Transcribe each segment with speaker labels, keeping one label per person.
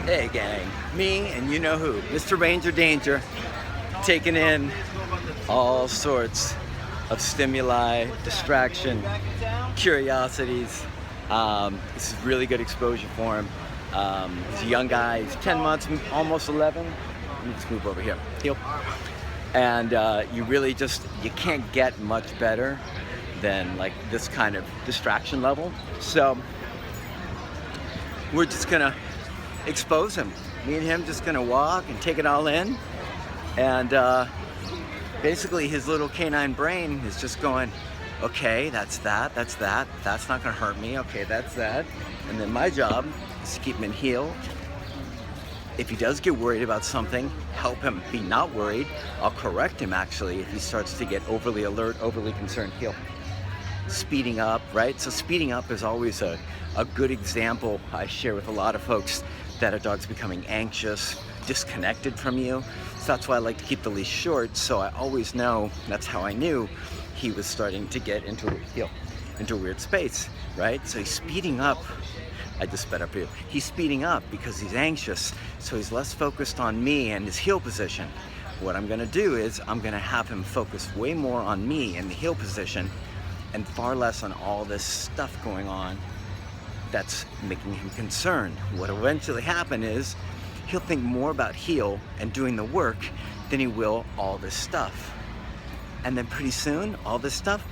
Speaker 1: Hey gang, me and you know who, Mr. Ranger Danger, taking in all sorts of stimuli, distraction, curiosities. This is really good exposure for him. He's a young guy, he's 10 months, almost 11. Let me just move over here. Heel. And you really you can't get much better than like this kind of distraction level. So we're just gonna expose him. Me and him just gonna walk and take it all in, and basically his little canine brain is just going, okay, that's not gonna hurt me, okay, that's that. And then my job is to keep him in heel. If he does get worried about something, help him be not worried. I'll correct him actually if he starts to get overly alert, overly concerned. Heel. Speeding up, right? So speeding up is always a good example I share with a lot of folks that a dog's becoming anxious, disconnected from you. So that's why I like to keep the leash short, so I always know, that's how I knew he was starting to get into a weird space, right? So he's speeding up. I just sped up here. He's speeding up because he's anxious, so he's less focused on me and his heel position. What I'm gonna do is I'm gonna have him focus way more on me and the heel position and far less on all this stuff going on that's making him concerned. What will eventually happen is he'll think more about heel and doing the work than he will all this stuff. And then pretty soon, all this stuff,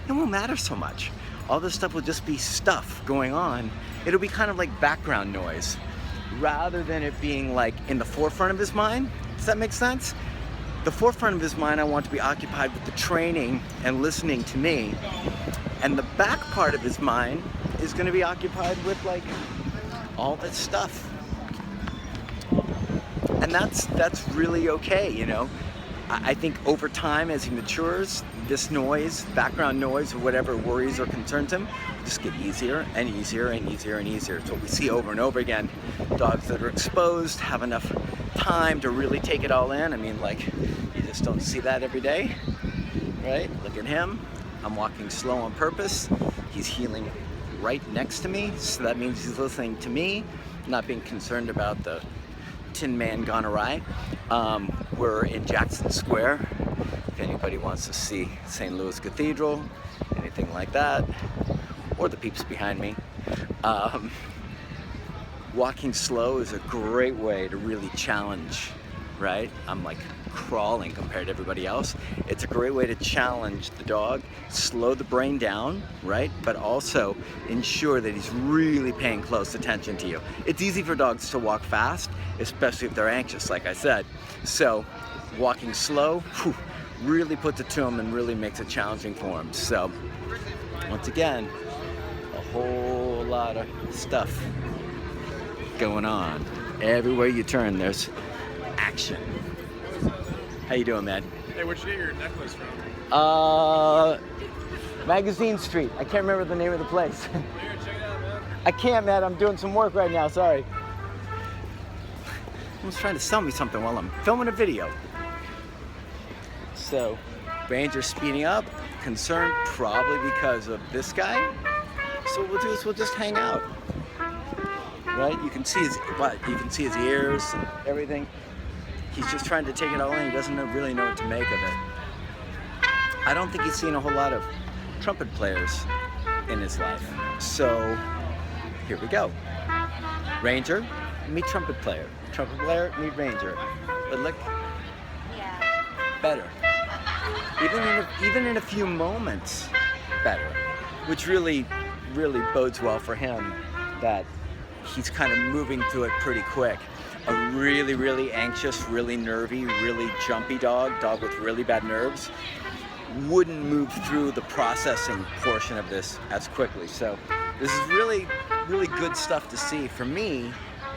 Speaker 1: it won't matter so much. All this stuff will just be stuff going on. It'll be kind of like background noise, rather than it being like in the forefront of his mind. Does that make sense? The forefront of his mind, I want to be occupied with the training and listening to me. And the back part of his mind is going to be occupied with like all this stuff. And that's really okay, you know. I think over time as he matures, this noise, background noise, or whatever worries or concerns him, will just get easier and easier and easier and easier. It's what we see over and over again. Dogs that are exposed have enough time to really take it all in. I mean, like, you just don't see that every day, right? Look at him. I'm walking slow on purpose. He's heeling right next to me, so that means he's listening to me, not being concerned about the Tin Man gone awry. We're in Jackson Square. If anybody wants to see St. Louis Cathedral, anything like that, or the peeps behind me. Walking slow is a great way to really challenge, right? I'm like crawling compared to everybody else. It's a great way to challenge the dog, slow the brain down, right? But also ensure that he's really paying close attention to you. It's easy for dogs to walk fast, especially if they're anxious, like I said. So walking slow really puts it to him and really makes it challenging for him. So once again, a whole lot of stuff going on. Everywhere you turn, there's action. How you doing, man?
Speaker 2: Hey, where'd you get your necklace from?
Speaker 1: Magazine Street. I can't remember the name of the place.
Speaker 2: Check it out, man.
Speaker 1: I can't, man. I'm doing some work right now. Sorry. Someone's trying to sell me something while I'm filming a video. So, Ranger's speeding up. Concerned probably because of this guy. So what we'll do is we'll just hang out. Right? You can see his butt. You can see his ears and everything. He's just trying to take it all in. He doesn't really know what to make of it. I don't think he's seen a whole lot of trumpet players in his life. So here we go. Ranger, meet trumpet player. Trumpet player, meet Ranger. But look, better. Even in a few moments, better. Which really bodes well for him that he's kind of moving through it pretty quick. A really anxious, really nervy, really jumpy dog with really bad nerves, wouldn't move through the processing portion of this as quickly. So this is really good stuff to see for me,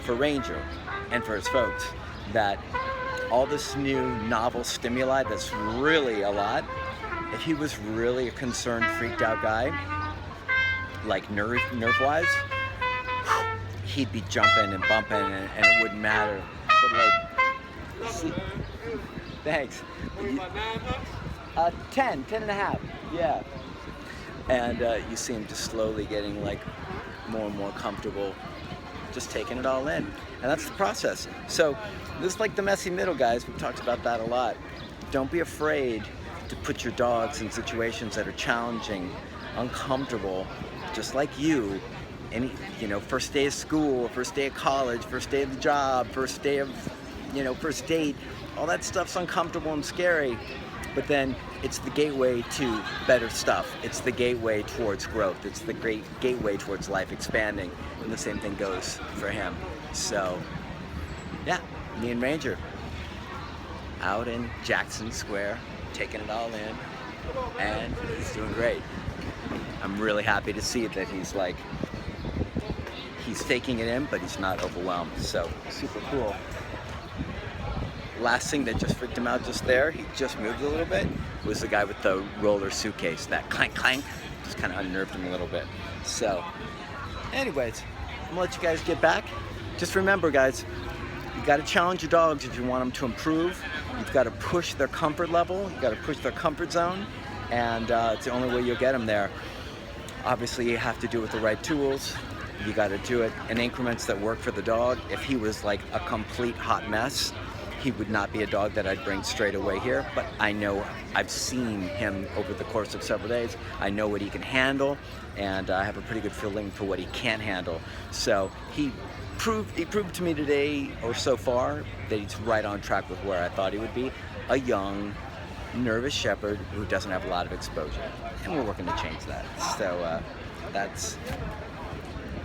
Speaker 1: for Ranger, and for his folks, that all this new novel stimuli that's really a lot, if he was really a concerned, freaked out guy, like nerve-wise, he'd be jumping and bumping and it wouldn't matter. But like, see, thanks. 10 and a half, yeah. And you see him just slowly getting like more and more comfortable just taking it all in. And that's the process. So this is like the messy middle, guys. We've talked about that a lot. Don't be afraid to put your dogs in situations that are challenging, uncomfortable, just like you. Any, first day of school, first day of college, first day of the job, first day of, first date, all that stuff's uncomfortable and scary, but then it's the gateway to better stuff. It's the gateway towards growth. It's the great gateway towards life expanding, and the same thing goes for him. So, yeah, me and Ranger out in Jackson Square, taking it all in, and he's doing great. I'm really happy to see that he's taking it in, but he's not overwhelmed, so super cool. Last thing that just freaked him out just there, he just moved a little bit, was the guy with the roller suitcase. That clank clank just kind of unnerved him a little bit. So anyways, I'm gonna let you guys get back. Just remember, guys, you got to challenge your dogs if you want them to improve. You've got to push their comfort level. You got to push their comfort zone, and it's the only way you'll get them there. Obviously, you have to do it with the right tools. You got to do it in increments that work for the dog. If he was like a complete hot mess, he would not be a dog that I'd bring straight away here. But I know, I've seen him over the course of several days. I know what he can handle, and I have a pretty good feeling for what he can't handle. So he proved to me today, or so far, that he's right on track with where I thought he would be. A young, nervous shepherd who doesn't have a lot of exposure, and we're working to change that. So that's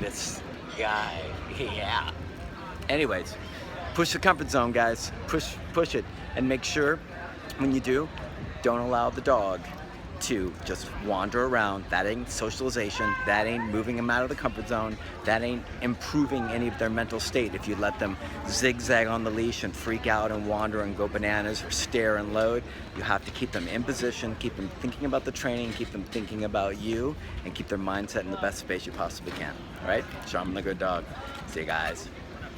Speaker 1: this guy. Yeah. Anyways, push the comfort zone, guys. Push it, and make sure when you do, don't allow the dog to just wander around. That ain't socialization. That ain't moving them out of the comfort zone. That ain't improving any of their mental state. If you let them zigzag on the leash and freak out and wander and go bananas or stare and load, you have to keep them in position, keep them thinking about the training, keep them thinking about you, and keep their mindset in the best space you possibly can. All right? Show them the good dog. See you guys.